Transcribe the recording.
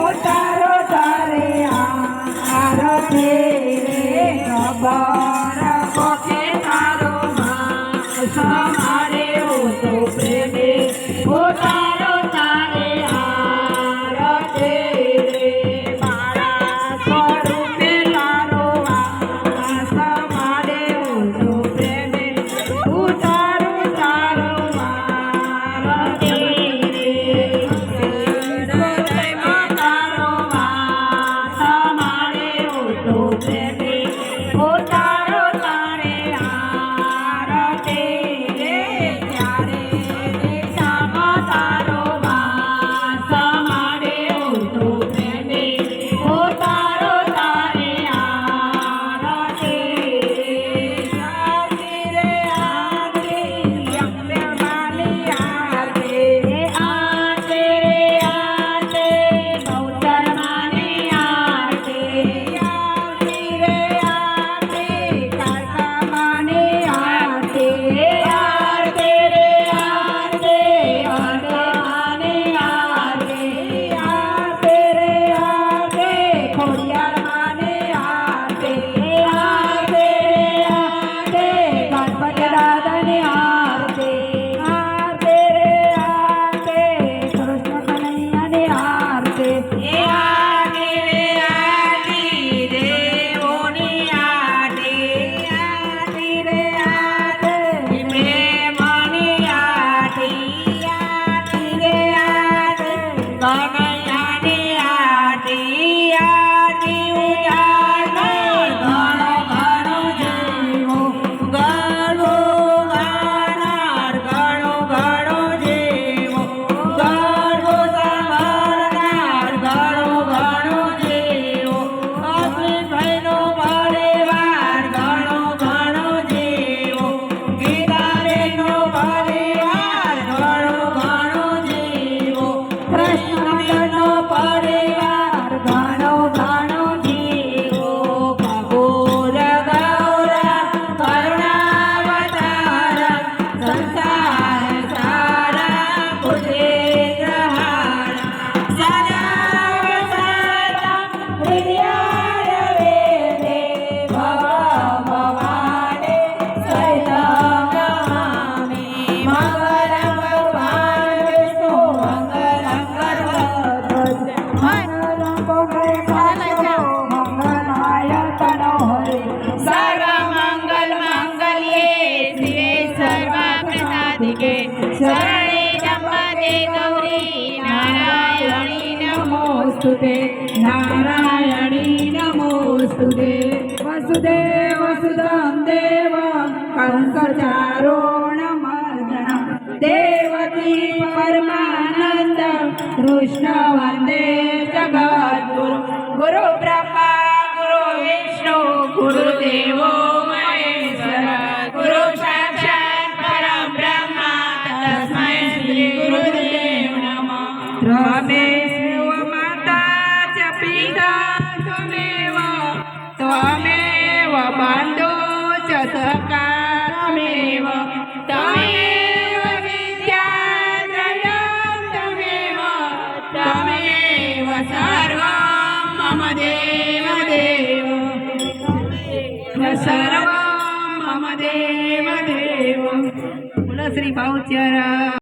उतारो तारे आरती रे खबर कोके तारो समारे हो तो प्रेमी उतारो तारे आरती रे मारा स्वरूपे तारो समारे हो तो प्रेमी उतारो तारो आरती रे हृदय तारो समारे हो तो प्रेमी उतारो तारे आरती रे त्यारे देशामा तारो समारे हो तो प्रेमी उतारो तारे आरती रे आरती अंबे वाली आरती आरती रे आरती गौचर मानी आरती आरती रे आरती काका मानी आरती आरती रे आरती अंबे मानी आरती आरती रे आरती खोड़ियार मानी आरती आरती रे आरती गणपति दादानी आरती आरती रे आरती कृष्ण कन्हैयानी आरती आरती रे आरती देवोनी आरती आरती रे आरती प्रेमानी आरती आरती रे आरती कन्हैयानी आरती आरती उजाड़ो घणो घणो जीवो घणो गानार घणो घणो जीवो घणो संभाळनार घणो घणो जीवो अश्विन भाईनो परिवार घणो घणो जीवो गीतारेनो परिवार घणो घणो जीवो कृष्णनो परिवार घणो घणो जीवो कपूर गौर करुणावतार संसार सारा कुजेन्द्रहार सदा वसता हृदयार वेदे भव भवाने सहितं नमामि मंगलं भगवान् विष्णु मंगलं गरुडध्वज मंगलं पुण्डरीकाक्षो मंगलाय तनोहरि सर्वमंगल मांगल्ये शिवे सर्वप्रसादिके शरणे त्र्यंबके गौरी नारायणी नमोस्तुते नारायणी नमोस्तुते वसुदेव सुतं देवं कंसचारोणमर्दनं देवकी परमानन्दं कृष्ण वन्दे जगद्गुरु गुरु ब्रह्मा गुरु विष्णु गुरुदेवो महेश्वर गुरु साक्षात् परं ब्रह्म तस्मै श्री गुरुदेव नमः त्वमेव माता च पिता त्वमेव बन्धो च सखा त्वमेव त्वमेव विद्या त्रयं त्वमेव सर्वं मम देव देव सर्वं मम देव देव. श्री भाऊचर